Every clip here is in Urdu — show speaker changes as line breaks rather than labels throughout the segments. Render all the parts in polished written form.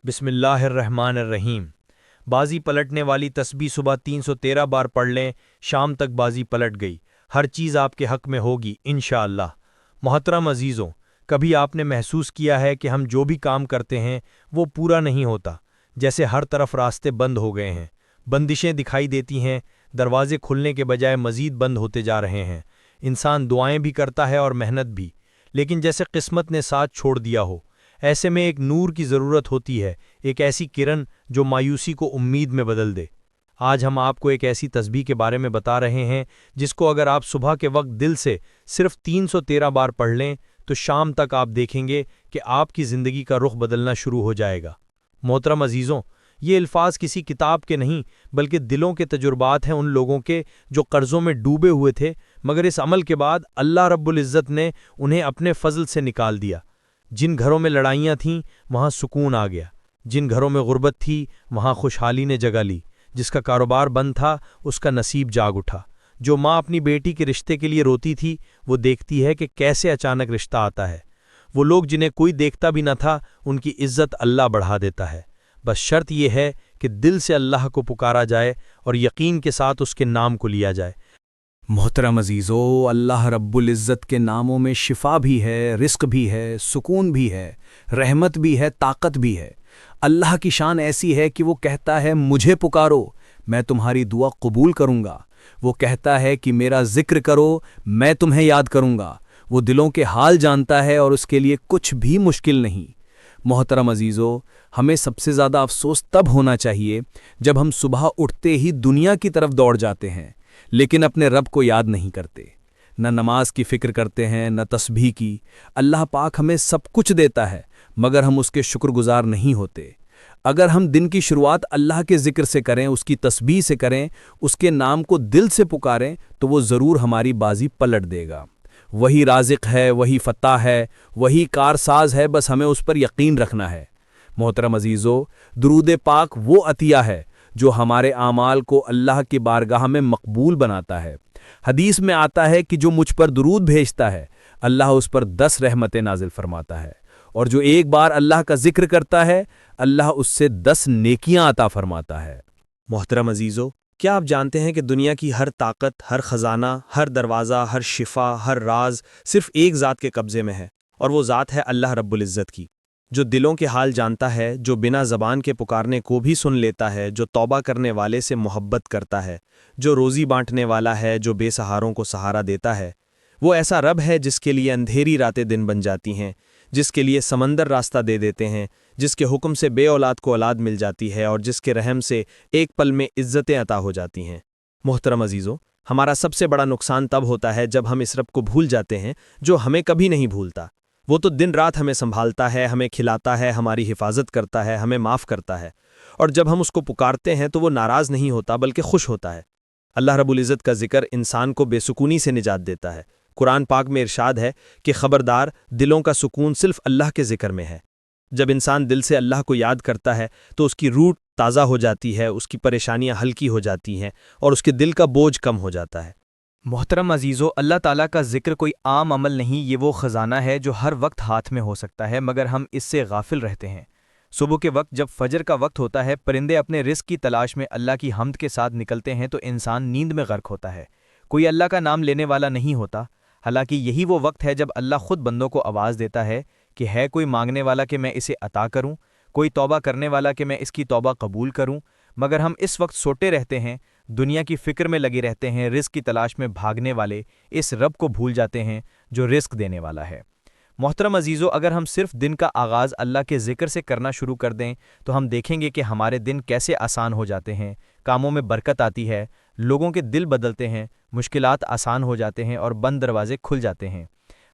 بسم اللہ الرحمن الرحیم۔ بازی پلٹنے والی تسبیح صبح 313 بار پڑھ لیں، شام تک بازی پلٹ گئی، ہر چیز آپ کے حق میں ہوگی انشاءاللہ۔ محترم عزیزوں، کبھی آپ نے محسوس کیا ہے کہ ہم جو بھی کام کرتے ہیں وہ پورا نہیں ہوتا، جیسے ہر طرف راستے بند ہو گئے ہیں، بندشیں دکھائی دیتی ہیں، دروازے کھلنے کے بجائے مزید بند ہوتے جا رہے ہیں۔ انسان دعائیں بھی کرتا ہے اور محنت بھی، لیکن جیسے قسمت نے ساتھ چھوڑ دیا ہو۔ ایسے میں ایک نور کی ضرورت ہوتی ہے، ایک ایسی کرن جو مایوسی کو امید میں بدل دے۔ آج ہم آپ کو ایک ایسی تسبیح کے بارے میں بتا رہے ہیں جس کو اگر آپ صبح کے وقت دل سے صرف 313 بار پڑھ لیں تو شام تک آپ دیکھیں گے کہ آپ کی زندگی کا رخ بدلنا شروع ہو جائے گا۔ محترم عزیزوں، یہ الفاظ کسی کتاب کے نہیں بلکہ دلوں کے تجربات ہیں، ان لوگوں کے جو قرضوں میں ڈوبے ہوئے تھے، مگر اس عمل کے بعد اللہ رب العزت نے انہیں اپنے فضل سے نکال دیا۔ جن گھروں میں لڑائیاں تھیں وہاں سکون آ گیا، جن گھروں میں غربت تھی وہاں خوشحالی نے جگہ لی، جس کا کاروبار بند تھا اس کا نصیب جاگ اٹھا، جو ماں اپنی بیٹی کے رشتے کے لیے روتی تھی وہ دیکھتی ہے کہ کیسے اچانک رشتہ آتا ہے، وہ لوگ جنہیں کوئی دیکھتا بھی نہ تھا ان کی عزت اللہ بڑھا دیتا ہے۔ بس شرط یہ ہے کہ دل سے اللہ کو پکارا جائے اور یقین کے ساتھ اس کے نام کو لیا جائے۔
محترم عزیزو، اللہ رب العزت کے ناموں میں شفا بھی ہے، رزق بھی ہے، سکون بھی ہے، رحمت بھی ہے، طاقت بھی ہے۔ اللہ کی شان ایسی ہے کہ وہ کہتا ہے مجھے پکارو میں تمہاری دعا قبول کروں گا، وہ کہتا ہے کہ میرا ذکر کرو میں تمہیں یاد کروں گا، وہ دلوں کے حال جانتا ہے اور اس کے لیے کچھ بھی مشکل نہیں۔ محترم عزیزو، ہمیں سب سے زیادہ افسوس تب ہونا چاہیے جب ہم صبح اٹھتے ہی دنیا کی طرف دوڑ جاتے ہیں لیکن اپنے رب کو یاد نہیں کرتے، نہ نماز کی فکر کرتے ہیں نہ تسبیح کی۔ اللہ پاک ہمیں سب کچھ دیتا ہے مگر ہم اس کے شکر گزار نہیں ہوتے۔ اگر ہم دن کی شروعات اللہ کے ذکر سے کریں، اس کی تسبیح سے کریں، اس کے نام کو دل سے پکاریں تو وہ ضرور ہماری بازی پلٹ دے گا۔ وہی رازق ہے، وہی فتح ہے، وہی کارساز ہے، بس ہمیں اس پر یقین رکھنا ہے۔ محترم عزیزو، درود پاک وہ عطیہ ہے جو ہمارے اعمال کو اللہ کی بارگاہ میں مقبول بناتا ہے۔ حدیث میں آتا ہے کہ جو مجھ پر درود بھیجتا ہے اللہ اس پر 10 رحمتیں نازل فرماتا ہے، اور جو ایک بار اللہ کا ذکر کرتا ہے اللہ اس سے 10 نیکیاں عطا فرماتا ہے۔
محترم عزیزو، کیا آپ جانتے ہیں کہ دنیا کی ہر طاقت، ہر خزانہ، ہر دروازہ، ہر شفا، ہر راز صرف ایک ذات کے قبضے میں ہے، اور وہ ذات ہے اللہ رب العزت کی، جو دلوں کے حال جانتا ہے، جو بنا زبان کے پکارنے کو بھی سن لیتا ہے، جو توبہ کرنے والے سے محبت کرتا ہے، جو روزی بانٹنے والا ہے، جو بے سہاروں کو سہارا دیتا ہے۔ وہ ایسا رب ہے جس کے لیے اندھیری راتیں دن بن جاتی ہیں، جس کے لیے سمندر راستہ دے دیتے ہیں، جس کے حکم سے بے اولاد کو اولاد مل جاتی ہے اور جس کے رحم سے ایک پل میں عزتیں عطا ہو جاتی ہیں۔ محترم عزیزو، ہمارا سب سے بڑا نقصان تب ہوتا ہے جب ہم اس رب کو بھول جاتے ہیں جو ہمیں کبھی نہیں بھولتا۔ وہ تو دن رات ہمیں سنبھالتا ہے، ہمیں کھلاتا ہے، ہماری حفاظت کرتا ہے، ہمیں معاف کرتا ہے، اور جب ہم اس کو پکارتے ہیں تو وہ ناراض نہیں ہوتا بلکہ خوش ہوتا ہے۔ اللہ رب العزت کا ذکر انسان کو بے سکونی سے نجات دیتا ہے۔ قرآن پاک میں ارشاد ہے کہ خبردار، دلوں کا سکون صرف اللہ کے ذکر میں ہے۔ جب انسان دل سے اللہ کو یاد کرتا ہے تو اس کی روح تازہ ہو جاتی ہے، اس کی پریشانیاں ہلکی ہو جاتی ہیں اور اس کے دل کا بوجھ کم ہو جاتا ہے۔
محترم عزیزو، اللہ تعالیٰ کا ذکر کوئی عام عمل نہیں، یہ وہ خزانہ ہے جو ہر وقت ہاتھ میں ہو سکتا ہے مگر ہم اس سے غافل رہتے ہیں۔ صبح کے وقت جب فجر کا وقت ہوتا ہے، پرندے اپنے رزق کی تلاش میں اللہ کی حمد کے ساتھ نکلتے ہیں تو انسان نیند میں غرق ہوتا ہے، کوئی اللہ کا نام لینے والا نہیں ہوتا۔ حالانکہ یہی وہ وقت ہے جب اللہ خود بندوں کو آواز دیتا ہے کہ ہے کوئی مانگنے والا کہ میں اسے عطا کروں، کوئی توبہ کرنے والا کہ میں اس کی توبہ قبول کروں، مگر ہم اس وقت سوتے رہتے ہیں، دنیا کی فکر میں لگے رہتے ہیں، رزق کی تلاش میں بھاگنے والے اس رب کو بھول جاتے ہیں جو رزق دینے والا ہے۔ محترم عزیزو، اگر ہم صرف دن کا آغاز اللہ کے ذکر سے کرنا شروع کر دیں تو ہم دیکھیں گے کہ ہمارے دن کیسے آسان ہو جاتے ہیں، کاموں میں برکت آتی ہے، لوگوں کے دل بدلتے ہیں، مشکلات آسان ہو جاتے ہیں اور بند دروازے کھل جاتے ہیں۔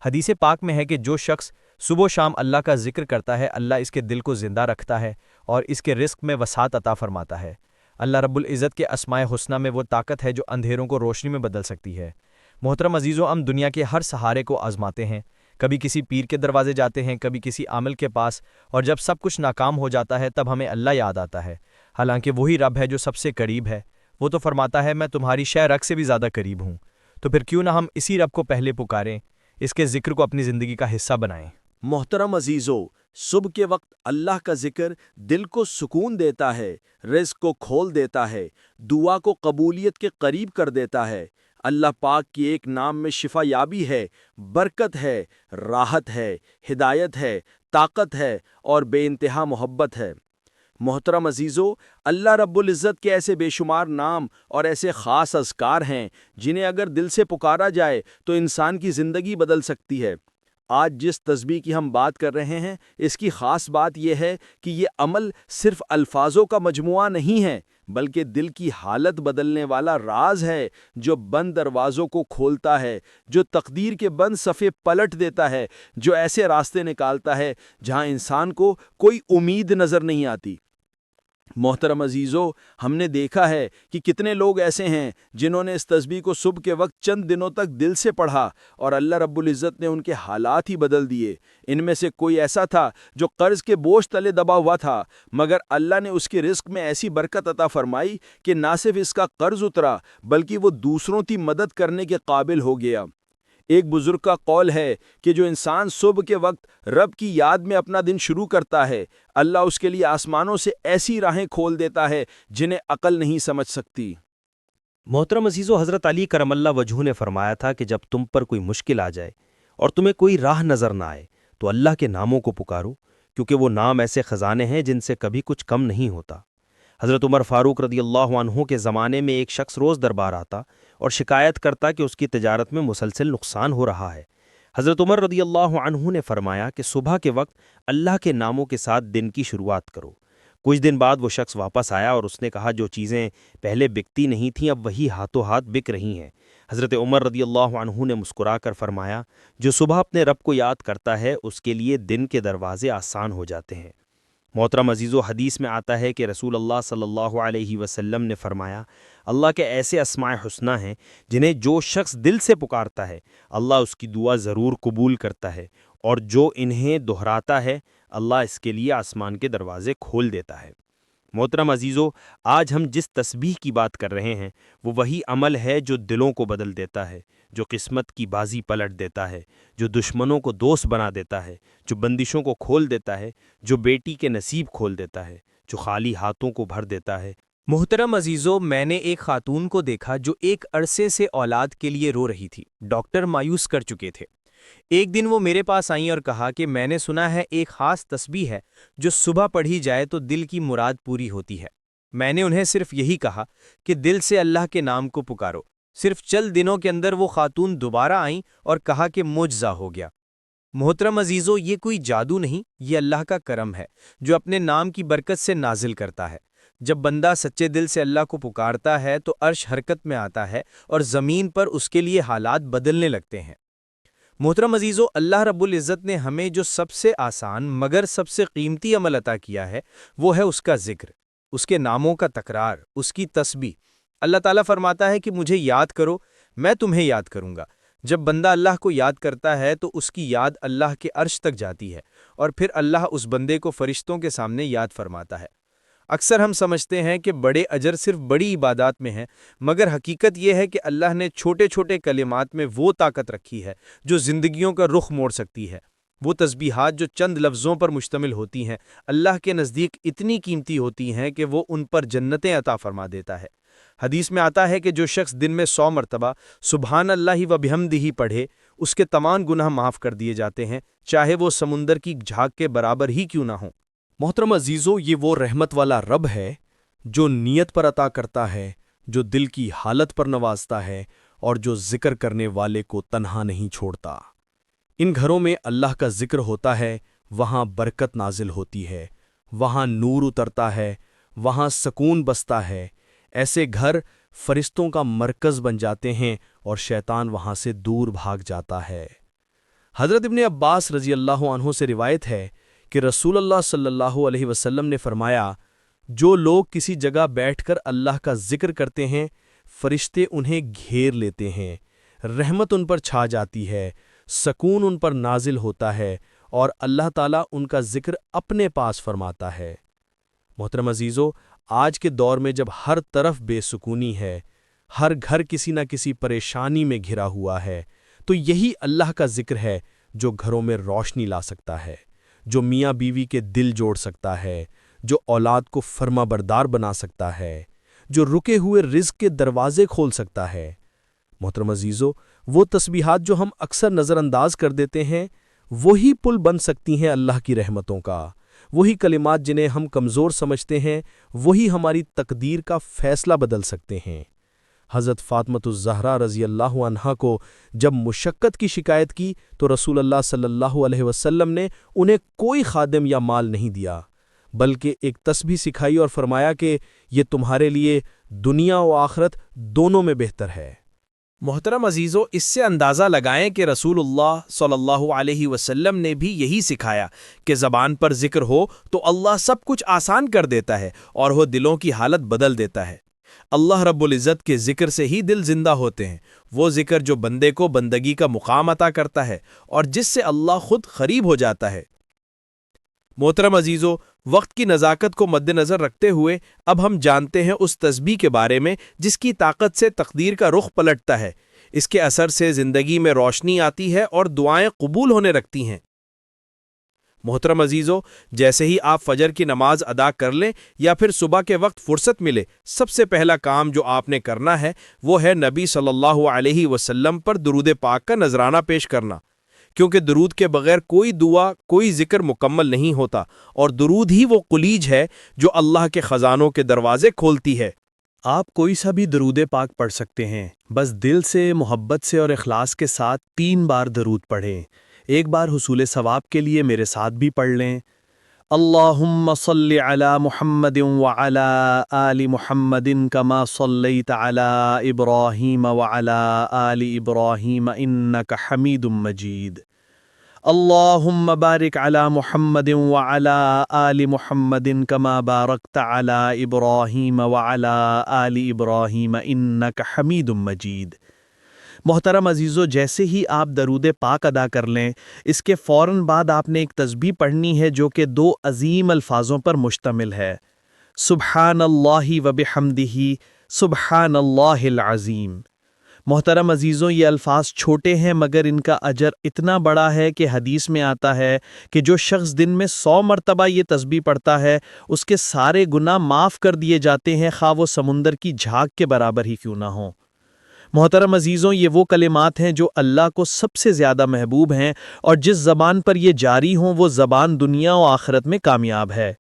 حدیث پاک میں ہے کہ جو شخص صبح و شام اللہ کا ذکر کرتا ہے اللہ اس کے دل کو زندہ رکھتا ہے اور اس کے رزق میں وسعت عطا فرماتا ہے۔ اللہ رب العزت کے اسماء حسنہ میں وہ طاقت ہے جو اندھیروں کو روشنی میں بدل سکتی ہے۔ محترم عزیزو، ہم دنیا کے ہر سہارے کو آزماتے ہیں، کبھی کسی پیر کے دروازے جاتے ہیں، کبھی کسی عامل کے پاس، اور جب سب کچھ ناکام ہو جاتا ہے تب ہمیں اللہ یاد آتا ہے، حالانکہ وہی رب ہے جو سب سے قریب ہے۔ وہ تو فرماتا ہے میں تمہاری شہ رگ سے بھی زیادہ قریب ہوں، تو پھر کیوں نہ ہم اسی رب کو پہلے پکاریں، اس کے ذکر کو اپنی زندگی کا حصہ بنائیں۔
محترم عزیزو، صبح کے وقت اللہ کا ذکر دل کو سکون دیتا ہے، رزق کو کھول دیتا ہے، دعا کو قبولیت کے قریب کر دیتا ہے۔ اللہ پاک کی ایک نام میں شفا یابی ہے، برکت ہے، راحت ہے، ہدایت ہے، طاقت ہے اور بے انتہا محبت ہے۔ محترم عزیزو، اللہ رب العزت کے ایسے بے شمار نام اور ایسے خاص اذکار ہیں جنہیں اگر دل سے پکارا جائے تو انسان کی زندگی بدل سکتی ہے۔ آج جس تسبیح کی ہم بات کر رہے ہیں، اس کی خاص بات یہ ہے کہ یہ عمل صرف الفاظوں کا مجموعہ نہیں ہے، بلکہ دل کی حالت بدلنے والا راز ہے، جو بند دروازوں کو کھولتا ہے، جو تقدیر کے بند صفحے پلٹ دیتا ہے، جو ایسے راستے نکالتا ہے جہاں انسان کو کوئی امید نظر نہیں آتی۔ محترم عزیزو، ہم نے دیکھا ہے کہ کتنے لوگ ایسے ہیں جنہوں نے اس تسبیح کو صبح کے وقت چند دنوں تک دل سے پڑھا اور اللہ رب العزت نے ان کے حالات ہی بدل دیے۔ ان میں سے کوئی ایسا تھا جو قرض کے بوجھ تلے دبا ہوا تھا، مگر اللہ نے اس کے رزق میں ایسی برکت عطا فرمائی کہ نہ صرف اس کا قرض اترا بلکہ وہ دوسروں کی مدد کرنے کے قابل ہو گیا۔ ایک بزرگ کا قول ہے کہ جو انسان صبح کے وقت رب کی یاد میں اپنا دن شروع کرتا ہے، اللہ اس کے لیے آسمانوں سے ایسی راہیں کھول دیتا ہے جنہیں عقل نہیں سمجھ سکتی۔
محترم عزیزو، حضرت علی کرم اللہ وجہہ نے فرمایا تھا کہ جب تم پر کوئی مشکل آ جائے اور تمہیں کوئی راہ نظر نہ آئے تو اللہ کے ناموں کو پکارو، کیونکہ وہ نام ایسے خزانے ہیں جن سے کبھی کچھ کم نہیں ہوتا۔ حضرت عمر فاروق رضی اللہ عنہ کے زمانے میں ایک شخص روز دربار آتا اور شکایت کرتا کہ اس کی تجارت میں مسلسل نقصان ہو رہا ہے۔ حضرت عمر رضی اللہ عنہ نے فرمایا کہ صبح کے وقت اللہ کے ناموں کے ساتھ دن کی شروعات کرو۔ کچھ دن بعد وہ شخص واپس آیا اور اس نے کہا جو چیزیں پہلے بکتی نہیں تھیں اب وہی ہاتھوں ہاتھ بک رہی ہیں۔ حضرت عمر رضی اللہ عنہ نے مسکرا کر فرمایا جو صبح اپنے رب کو یاد کرتا ہے اس کے لیے دن کے دروازے آسان ہو جاتے ہیں۔ محترم عزیزو، حدیث میں آتا ہے کہ رسول اللہ صلی اللہ علیہ وسلم نے فرمایا اللہ کے ایسے اسماء حسنی ہیں جنہیں جو شخص دل سے پکارتا ہے اللہ اس کی دعا ضرور قبول کرتا ہے، اور جو انہیں دہراتا ہے اللہ اس کے لیے آسمان کے دروازے کھول دیتا ہے۔ محترم عزیزو، آج ہم جس تسبیح کی بات کر رہے ہیں وہ وہی عمل ہے جو دلوں کو بدل دیتا ہے، جو قسمت کی بازی پلٹ دیتا ہے، جو دشمنوں کو دوست بنا دیتا ہے، جو بندشوں کو کھول دیتا ہے، جو بیٹی کے نصیب کھول دیتا ہے، جو خالی ہاتھوں کو بھر دیتا ہے۔
محترم عزیزو، میں نے ایک خاتون کو دیکھا جو ایک عرصے سے اولاد کے لیے رو رہی تھی۔ ڈاکٹر مایوس کر چکے تھے۔ ایک دن وہ میرے پاس آئیں اور کہا کہ میں نے سنا ہے ایک خاص تسبیح ہے جو صبح پڑھی جائے تو دل کی مراد پوری ہوتی ہے۔ میں نے انہیں صرف یہی کہا کہ دل سے اللہ کے نام کو پکارو۔ صرف چند دنوں کے اندر وہ خاتون دوبارہ آئیں اور کہا کہ معجزہ ہو گیا۔ محترم عزیزو، یہ کوئی جادو نہیں، یہ اللہ کا کرم ہے جو اپنے نام کی برکت سے نازل کرتا ہے۔ جب بندہ سچے دل سے اللہ کو پکارتا ہے تو عرش حرکت میں آتا ہے اور زمین پر اس کے لیے حالات بدلنے لگتے ہیں۔ محترم عزیزو، اللہ رب العزت نے ہمیں جو سب سے آسان مگر سب سے قیمتی عمل عطا کیا ہے وہ ہے اس کا ذکر، اس کے ناموں کا تکرار، اس کی تسبیح۔ اللہ تعالیٰ فرماتا ہے کہ مجھے یاد کرو، میں تمہیں یاد کروں گا۔ جب بندہ اللہ کو یاد کرتا ہے تو اس کی یاد اللہ کے عرش تک جاتی ہے اور پھر اللہ اس بندے کو فرشتوں کے سامنے یاد فرماتا ہے۔ اکثر ہم سمجھتے ہیں کہ بڑے اجر صرف بڑی عبادات میں ہیں، مگر حقیقت یہ ہے کہ اللہ نے چھوٹے چھوٹے کلمات میں وہ طاقت رکھی ہے جو زندگیوں کا رخ موڑ سکتی ہے۔ وہ تسبیحات جو چند لفظوں پر مشتمل ہوتی ہیں اللہ کے نزدیک اتنی قیمتی ہوتی ہیں کہ وہ ان پر جنتیں عطا فرما دیتا ہے۔ حدیث میں آتا ہے کہ جو شخص دن میں 100 مرتبہ سبحان اللہ و بحمدہ پڑھے اس کے تمام گناہ معاف کر دیے جاتے ہیں، چاہے وہ سمندر کی جھاگ کے برابر ہی کیوں نہ ہوں۔
محترم عزیزو، یہ وہ رحمت والا رب ہے جو نیت پر عطا کرتا ہے، جو دل کی حالت پر نوازتا ہے اور جو ذکر کرنے والے کو تنہا نہیں چھوڑتا۔ ان گھروں میں اللہ کا ذکر ہوتا ہے، وہاں برکت نازل ہوتی ہے، وہاں نور اترتا ہے، وہاں سکون بستا ہے۔ ایسے گھر فرشتوں کا مرکز بن جاتے ہیں اور شیطان وہاں سے دور بھاگ جاتا ہے۔ حضرت ابن عباس رضی اللہ عنہ سے روایت ہے کہ رسول اللہ صلی اللہ علیہ وسلم نے فرمایا جو لوگ کسی جگہ بیٹھ کر اللہ کا ذکر کرتے ہیں فرشتے انہیں گھیر لیتے ہیں، رحمت ان پر چھا جاتی ہے، سکون ان پر نازل ہوتا ہے اور اللہ تعالیٰ ان کا ذکر اپنے پاس فرماتا ہے۔ محترم عزیزو، آج کے دور میں جب ہر طرف بے سکونی ہے، ہر گھر کسی نہ کسی پریشانی میں گھرا ہوا ہے، تو یہی اللہ کا ذکر ہے جو گھروں میں روشنی لا سکتا ہے،
جو میاں بیوی کے دل جوڑ سکتا ہے، جو اولاد کو فرما بردار بنا سکتا ہے، جو رکے ہوئے رزق کے دروازے کھول سکتا ہے۔ محترم عزیزو، وہ تسبیحات جو ہم اکثر نظر انداز کر دیتے ہیں، وہی پل بن سکتی ہیں اللہ کی رحمتوں کا۔ وہی کلمات جنہیں ہم کمزور سمجھتے ہیں، وہی ہماری تقدیر کا فیصلہ بدل سکتے ہیں۔ حضرت فاطمۃ الزہرا رضی اللہ عنہا کو جب مشقت کی شکایت کی تو رسول اللہ صلی اللہ علیہ وسلم نے انہیں کوئی خادم یا مال نہیں دیا، بلکہ ایک تسبیح سکھائی اور فرمایا کہ یہ تمہارے لیے دنیا و آخرت دونوں میں بہتر ہے۔
محترم عزیزو، اس سے اندازہ لگائیں کہ رسول اللہ صلی اللہ علیہ وسلم نے بھی یہی سکھایا کہ زبان پر ذکر ہو تو اللہ سب کچھ آسان کر دیتا ہے اور وہ دلوں کی حالت بدل دیتا ہے۔ اللہ رب العزت کے ذکر سے ہی دل زندہ ہوتے ہیں، وہ ذکر جو بندے کو بندگی کا مقام عطا کرتا ہے اور جس سے اللہ خود قریب ہو جاتا ہے۔ محترم عزیزو، وقت کی نزاکت کو مد نظر رکھتے ہوئے اب ہم جانتے ہیں اس تسبیح کے بارے میں جس کی طاقت سے تقدیر کا رخ پلٹتا ہے، اس کے اثر سے زندگی میں روشنی آتی ہے اور دعائیں قبول ہونے لگتی ہیں۔ محترم عزیزو، جیسے ہی آپ فجر کی نماز ادا کر لیں یا پھر صبح کے وقت فرصت ملے، سب سے پہلا کام جو آپ نے کرنا ہے وہ ہے نبی صلی اللہ علیہ وسلم پر درود پاک کا نذرانہ پیش کرنا، کیونکہ درود کے بغیر کوئی دعا، کوئی ذکر مکمل نہیں ہوتا، اور درود ہی وہ کلیج ہے جو اللہ کے خزانوں کے دروازے کھولتی ہے۔
آپ کوئی سا بھی درود پاک پڑھ سکتے ہیں، بس دل سے، محبت سے اور اخلاص کے ساتھ 3 بار درود پڑھیں۔ ایک بار حصول ثواب کے لیے میرے ساتھ بھی پڑھ لیں۔ اللہم صلی علی محمد وعلی آل محمد کما صلیت علی ابراہیم وعلی آل ابراہیم انک حمید مجید۔ اللہم بارک علی محمد وعلی آل محمد کما بارکت علی ابراہیم وعلی آل ابراہیم انک حمید مجید۔ محترم عزیزو، جیسے ہی آپ درود پاک ادا کر لیں، اس کے فوراً بعد آپ نے ایک تسبیح پڑھنی ہے جو کہ 2 عظیم الفاظوں پر مشتمل ہے، سبحان اللہ و بحمدہ، سبحان اللہ العظیم۔ محترم عزیزوں، یہ الفاظ چھوٹے ہیں مگر ان کا اجر اتنا بڑا ہے کہ حدیث میں آتا ہے کہ جو شخص دن میں 100 مرتبہ یہ تسبیح پڑھتا ہے اس کے سارے گناہ معاف کر دیے جاتے ہیں، خواہ وہ سمندر کی جھاگ کے برابر ہی کیوں نہ ہوں۔ محترم عزیزوں، یہ وہ کلمات ہیں جو اللہ کو سب سے زیادہ محبوب ہیں، اور جس زبان پر یہ جاری ہوں وہ زبان دنیا و آخرت میں کامیاب ہے۔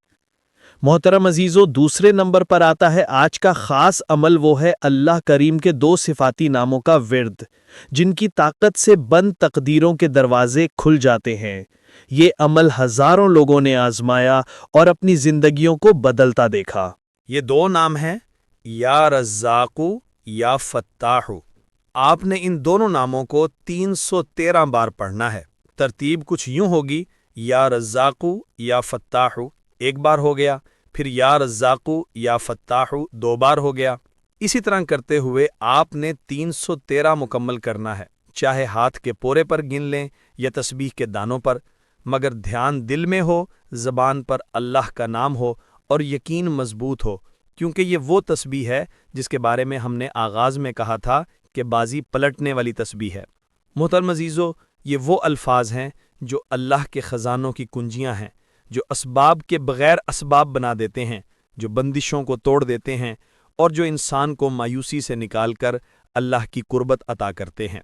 محترم عزیزوں، دوسرے نمبر پر آتا ہے آج کا خاص عمل، وہ ہے اللہ کریم کے 2 صفاتی ناموں کا ورد، جن کی طاقت سے بند تقدیروں کے دروازے کھل جاتے ہیں۔ یہ عمل ہزاروں لوگوں نے آزمایا اور اپنی زندگیوں کو بدلتا دیکھا۔
یہ 2 نام ہیں، یا رزاق یا فتاح۔ آپ نے ان دونوں ناموں کو 313 بار پڑھنا ہے۔ ترتیب کچھ یوں ہوگی، یا رزاق یا فتاح 1 بار ہو گیا، پھر یا رزاق یا فتاح 2 بار ہو گیا۔ اسی طرح کرتے ہوئے آپ نے 313 مکمل کرنا ہے، چاہے ہاتھ کے پورے پر گن لیں یا تسبیح کے دانوں پر، مگر دھیان دل میں ہو، زبان پر اللہ کا نام ہو اور یقین مضبوط ہو، کیونکہ یہ وہ تسبیح ہے جس کے بارے میں ہم نے آغاز میں کہا تھا کہ بازی پلٹنے والی تسبیح ہے۔ محترم عزیزو، یہ وہ الفاظ ہیں جو اللہ کے خزانوں کی کنجیاں ہیں، جو اسباب کے بغیر اسباب بنا دیتے ہیں، جو بندشوں کو توڑ دیتے ہیں اور جو انسان کو مایوسی سے نکال کر اللہ کی قربت عطا کرتے ہیں۔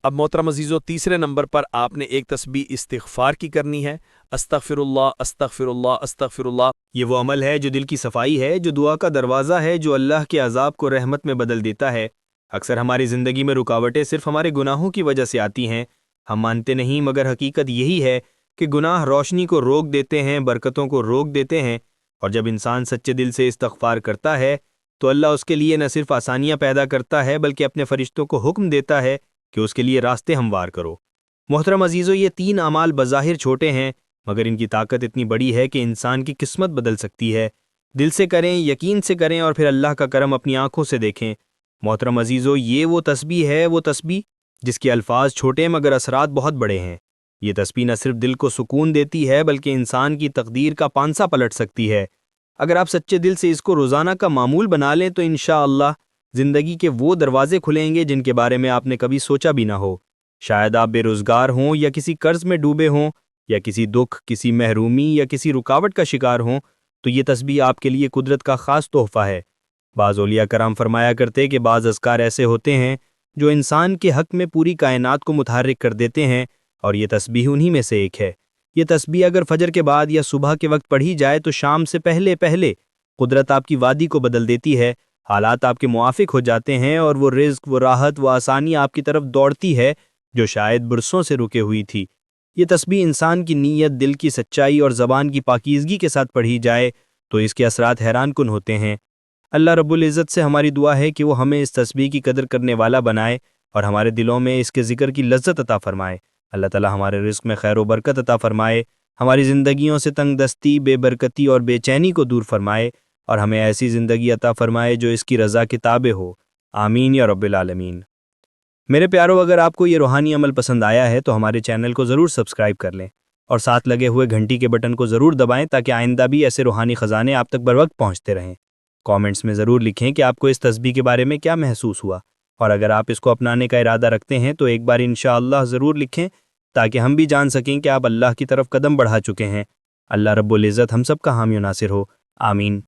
اب محترم عزیزو، تیسرے نمبر پر آپ نے ایک تسبیح استغفار کی کرنی ہے، استغفر اللہ استغفر اللہ استغفر اللہ۔
یہ وہ عمل ہے جو دل کی صفائی ہے، جو دعا کا دروازہ ہے، جو اللہ کے عذاب کو رحمت میں بدل دیتا ہے۔ اکثر ہماری زندگی میں رکاوٹیں صرف ہمارے گناہوں کی وجہ سے آتی ہیں، ہم مانتے نہیں، مگر حقیقت یہی ہے کہ گناہ روشنی کو روک دیتے ہیں، برکتوں کو روک دیتے ہیں، اور جب انسان سچے دل سے استغفار کرتا ہے تو اللہ اس کے لیے نہ صرف آسانیاں پیدا کرتا ہے بلکہ اپنے فرشتوں کو حکم دیتا ہے کہ اس کے لیے راستے ہموار کرو۔ محترم عزیزو، یہ 3 اعمال بظاہر چھوٹے ہیں مگر ان کی طاقت اتنی بڑی ہے کہ انسان کی قسمت بدل سکتی ہے۔ دل سے کریں، یقین سے کریں اور پھر اللہ کا کرم اپنی آنکھوں سے دیکھیں۔ محترم عزیزو، یہ وہ تسبیح ہے، وہ تسبیح جس کے الفاظ چھوٹے مگر اثرات بہت بڑے ہیں۔ یہ تسبیح نہ صرف دل کو سکون دیتی ہے بلکہ انسان کی تقدیر کا پانسا پلٹ سکتی ہے۔ اگر آپ سچے دل سے اس کو روزانہ کا معمول بنا لیں تو انشاءاللہ زندگی کے وہ دروازے کھلیں گے جن کے بارے میں آپ نے کبھی سوچا بھی نہ ہو۔ شاید آپ بے روزگار ہوں یا کسی قرض میں ڈوبے ہوں یا کسی دکھ، کسی محرومی یا کسی رکاوٹ کا شکار ہوں تو یہ تسبیح آپ کے لیے قدرت کا خاص تحفہ ہے۔ بعض اولیاء کرام فرمایا کرتے کہ بعض اذکار ایسے ہوتے ہیں جو انسان کے حق میں پوری کائنات کو متحرک کر دیتے ہیں، اور یہ تسبیح انہی میں سے ایک ہے۔ یہ تسبیح اگر فجر کے بعد یا صبح کے وقت پڑھی جائے تو شام سے پہلے قدرت آپ کی وادی کو بدل دیتی ہے، حالات آپ کے موافق ہو جاتے ہیں، اور وہ رزق، وہ راحت، وہ آسانی آپ کی طرف دوڑتی ہے جو شاید برسوں سے رکے ہوئی تھی۔ یہ تسبیح انسان کی نیت، دل کی سچائی اور زبان کی پاکیزگی کے ساتھ پڑھی جائے تو اس کے اثرات حیران کن ہوتے ہیں۔ اللہ رب العزت سے ہماری دعا ہے کہ وہ ہمیں اس تسبیح کی قدر کرنے والا بنائے اور ہمارے دلوں میں اس کے ذکر کی لذت عطا فرمائے۔ اللہ تعالی ہمارے رزق میں خیر و برکت عطا فرمائے، ہماری زندگیوں سے تنگ دستی، بے برکتی اور بے چینی کو دور فرمائے، اور ہمیں ایسی زندگی عطا فرمائے جو اس کی رضا کے تابع ہو۔ آمین یا رب العالمین۔ میرے پیارو، اگر آپ کو یہ روحانی عمل پسند آیا ہے تو ہمارے چینل کو ضرور سبسکرائب کر لیں اور ساتھ لگے ہوئے گھنٹی کے بٹن کو ضرور دبائیں تاکہ آئندہ بھی ایسے روحانی خزانے آپ تک بروقت پہنچتے رہیں۔ کامنٹس میں ضرور لکھیں کہ آپ کو اس تسبیح کے بارے میں کیا محسوس ہوا، اور اگر آپ اس کو اپنانے کا ارادہ رکھتے ہیں تو ایک بار انشاءاللہ ضرور لکھیں تاکہ ہم بھی جان سکیں کہ آپ اللہ کی طرف قدم بڑھا چکے ہیں۔ اللہ رب العزت ہم سب کا حامی و ناصر ہو۔ آمین۔